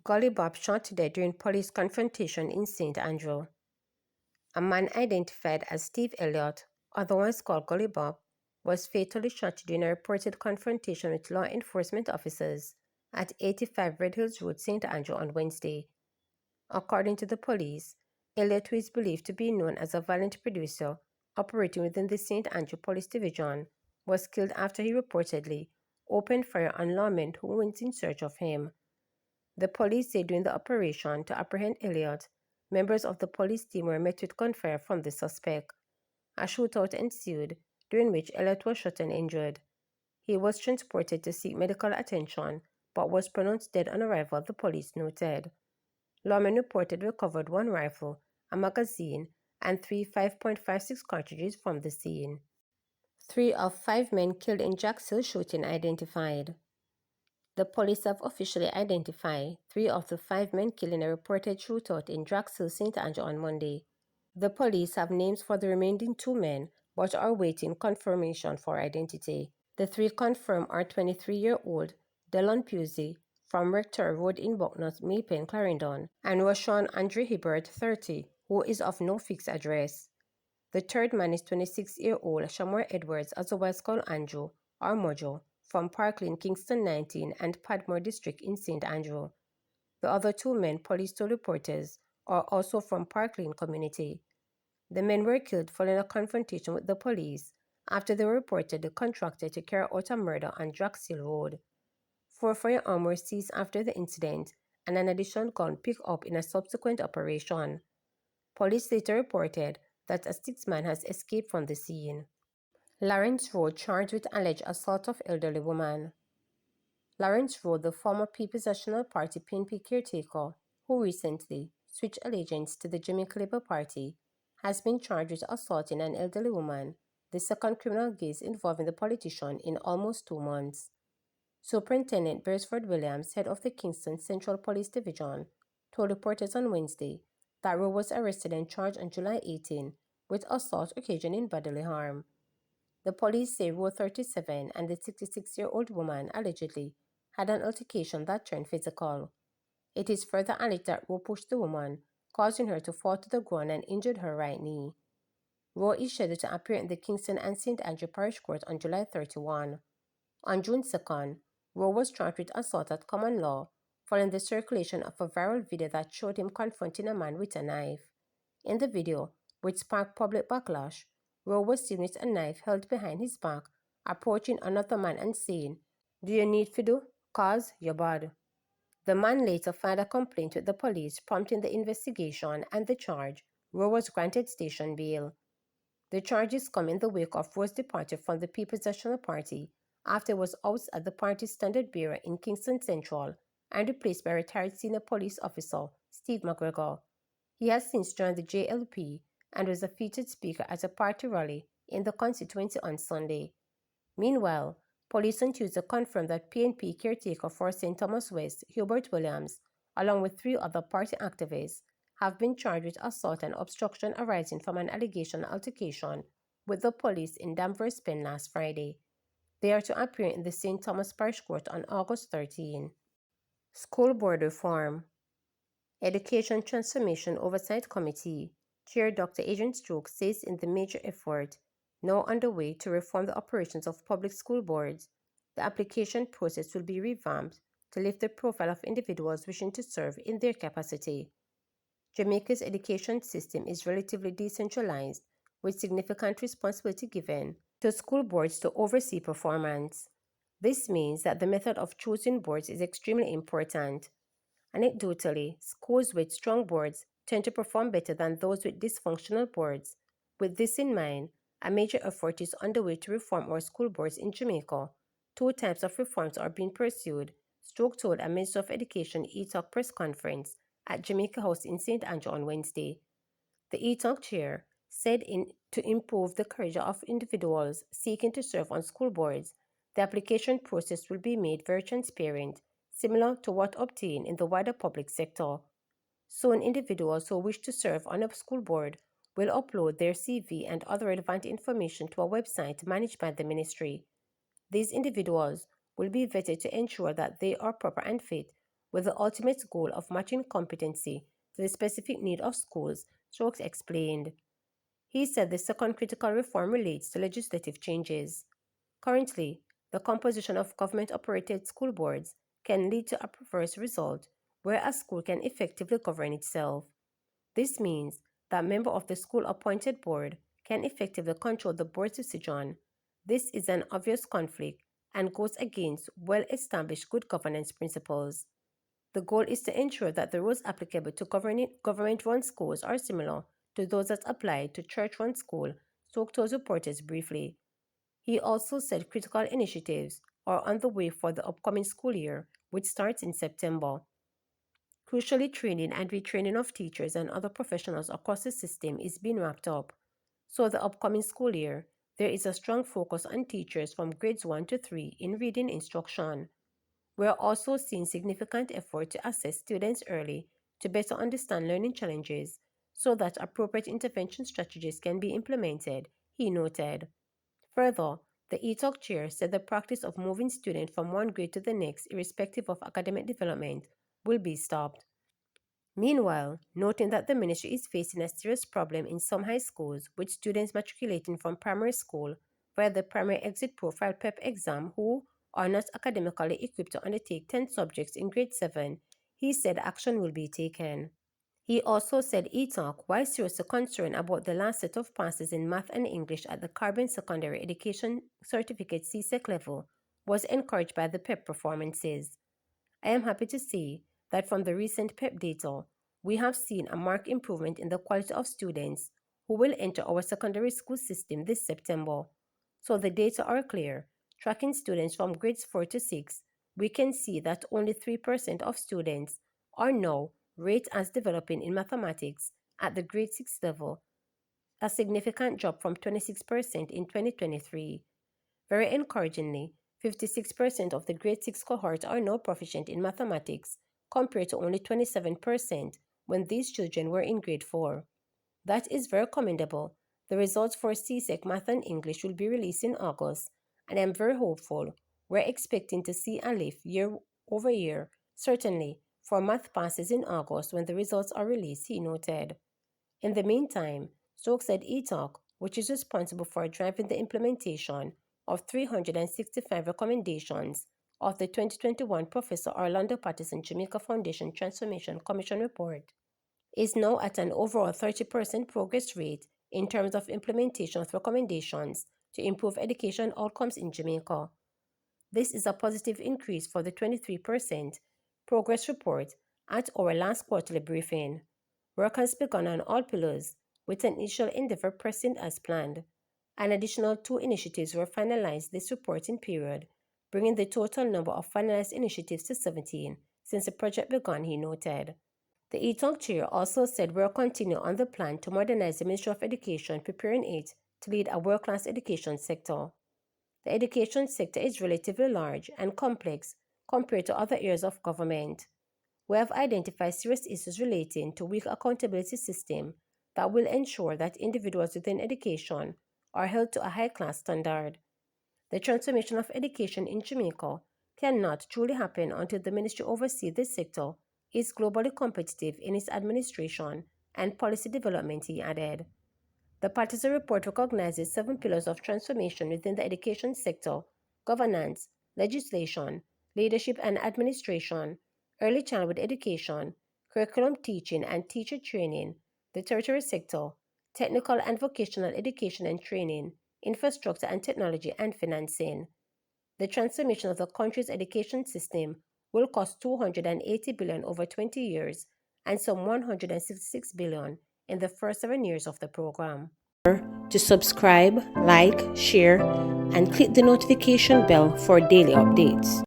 Gollib shot to death during police confrontation in St. Andrew. A man identified as Steve Elliott, otherwise called Gollib, was fatally shot during a reported confrontation with law enforcement officers at 85 Red Hills Road, St. Andrew on Wednesday. According to the police, Elliott, who is believed to be known as a violent producer operating within the St. Andrew Police Division, was killed after he reportedly opened fire on lawmen who went in search of him. The police say during the operation to apprehend Elliott, members of the police team were met with gunfire from the suspect. A shootout ensued, during which Elliott was shot and injured. He was transported to seek medical attention, but was pronounced dead on arrival, the police noted. Lawmen reported recovered one rifle, a magazine, and 3 5.56 cartridges from the scene. 3 of 5 men killed in Draxil shooting identified. The police have officially identified 3 of the 5 men killed in a reported shootout in Draxil, St. Andrew on Monday. The police have names for the remaining 2 men but are waiting confirmation for identity. The 3 confirmed are 23-year-old Delon Pusey from Rector Road in Bucknut, Maypen, Clarendon, and Roshan Andre Hibbert, 30, who is of no fixed address. The third man is 26-year-old Shamor Edwards, otherwise called Andrew, or Mojo, from Parkland, Kingston 19, and Padmore District in St. Andrew. The other 2 men, police told reporters, are also from Parkland community. The men were killed following a confrontation with the police after they were reportedly contracted to carry out a murder on Draxil Road. 4 firearms were seized after the incident and an additional gun picked up in a subsequent operation. Police later reported that a 6th man has escaped from the scene. Lawrence Road charged with alleged assault of elderly woman. Lawrence Road, the former People's National Party PNP caretaker, who recently switched allegiance to the Jamaica Labour Party, has been charged with assaulting an elderly woman, the second criminal case involving the politician in almost 2 months. Superintendent Beresford Williams, head of the Kingston Central Police Division, told reporters on Wednesday that Rowe was arrested and charged on July 18 with assault occasioning bodily harm. The police say Rowe, 37, and the 66-year-old woman allegedly had an altercation that turned physical. It is further alleged that Rowe pushed the woman, causing her to fall to the ground and injured her right knee. Rowe is scheduled to appear in the Kingston and St. Andrew Parish Court on July 31. On June 2nd, Rowe was charged with assault at common law following the circulation of a viral video that showed him confronting a man with a knife. In the video, which sparked public backlash, Rowe was seen with a knife held behind his back, approaching another man and saying, "Do you need to do? 'Cause you're bad." The man later filed a complaint with the police, prompting the investigation and the charge. Rowe was granted station bail. The charges come in the wake of Rowe's departure from the People's National Party after he was ousted as the party's standard bearer in Kingston Central and replaced by retired senior police officer Steve McGregor. He has since joined the JLP and was a featured speaker at a party rally in the constituency on Sunday. Meanwhile, police on Tuesday confirmed that PNP caretaker for St. Thomas West, Hubert Williams, along with 3 other party activists, have been charged with assault and obstruction arising from an allegation altercation with the police in Danvers Pen last Friday. They are to appear in the St. Thomas Parish Court on August 13. School Board Reform. Education Transformation Oversight Committee Chair Dr. Adrian Stokes says in the major effort now underway to reform the operations of public school boards, the application process will be revamped to lift the profile of individuals wishing to serve in their capacity. Jamaica's education system is relatively decentralized, with significant responsibility given to school boards to oversee performance. This means that the method of choosing boards is extremely important. Anecdotally, schools with strong boards tend to perform better than those with dysfunctional boards. With this in mind, a major effort is underway to reform our school boards in Jamaica. 2 types of reforms are being pursued, Stokes told a Minister of Education ETOC press conference at Jamaica House in St. Andrew on Wednesday. The ETOC chair said to improve the courage of individuals seeking to serve on school boards, the application process will be made very transparent, similar to what obtained in the wider public sector. Soon individuals who wish to serve on a school board will upload their CV and other relevant information to a website managed by the ministry. These individuals will be vetted to ensure that they are proper and fit, with the ultimate goal of matching competency to the specific need of schools, Stokes explained. He said the second critical reform relates to legislative changes. Currently, the composition of government-operated school boards can lead to a perverse result where a school can effectively govern itself. This means that members of the school-appointed board can effectively control the board's decision. This is an obvious conflict and goes against well-established good governance principles. The goal is to ensure that the rules applicable to government-run schools are similar to those that apply to church-run schools, Stokes told reporters briefly. He also said critical initiatives are on the way for the upcoming school year, which starts in September. Crucially, training and retraining of teachers and other professionals across the system is being wrapped up. So the upcoming school year, there is a strong focus on teachers from grades 1 to 3 in reading instruction. We are also seeing significant effort to assess students early to better understand learning challenges so that appropriate intervention strategies can be implemented, he noted. Further, the ETOC chair said the practice of moving students from one grade to the next, irrespective of academic development, will be stopped. Meanwhile, noting that the ministry is facing a serious problem in some high schools with students matriculating from primary school via the primary exit profile PEP exam who are not academically equipped to undertake 10 subjects in grade 7, he said action will be taken. He also said ETOC, while seriously concerned about the last set of passes in math and English at the Caribbean Secondary Education Certificate CSEC level, was encouraged by the PEP performances. I am happy to see that from the recent PEP data, we have seen a marked improvement in the quality of students who will enter our secondary school system this September. So the data are clear. Tracking students from grades 4 to 6, we can see that only 3% of students are now rated as developing in mathematics at the grade 6 level, a significant drop from 26% in 2023. Very encouragingly, 56% of the grade 6 cohort are now proficient in mathematics, compared to only 27% when these children were in grade 4. That is very commendable. The results for CSEC Math and English will be released in August, and I am very hopeful. We're expecting to see a lift year over year, certainly, for math passes in August when the results are released, he noted. In the meantime, Stokes said ETOC, which is responsible for driving the implementation of 365 recommendations of the 2021 Professor Orlando Patterson Jamaica Foundation Transformation Commission report, is now at an overall 30% progress rate in terms of implementation of recommendations to improve education outcomes in Jamaica. This is a positive increase for the 23% progress report at our last quarterly briefing. Work has begun on all pillars, with an initial endeavor proceeding as planned. An additional 2 initiatives were finalized this reporting period, bringing the total number of finalized initiatives to 17 since the project began, he noted. The ETOC chair also said we'll continue on the plan to modernize the Ministry of Education, preparing it to lead a world-class education sector. The education sector is relatively large and complex compared to other areas of government. We have identified serious issues relating to weak accountability system that will ensure that individuals within education are held to a high-class standard. The transformation of education in Jamaica cannot truly happen until the ministry oversees this sector is globally competitive in its administration and policy development, he added. The Patterson report recognizes 7 pillars of transformation within the education sector: governance, legislation, leadership and administration, early childhood education, curriculum teaching and teacher training, the tertiary sector, technical and vocational education and training, infrastructure and technology, and financing. The transformation of the country's education system will cost $280 billion over 20 years and some $166 billion in the first 7 years of the program. To subscribe, like, share, and click the notification bell for daily updates.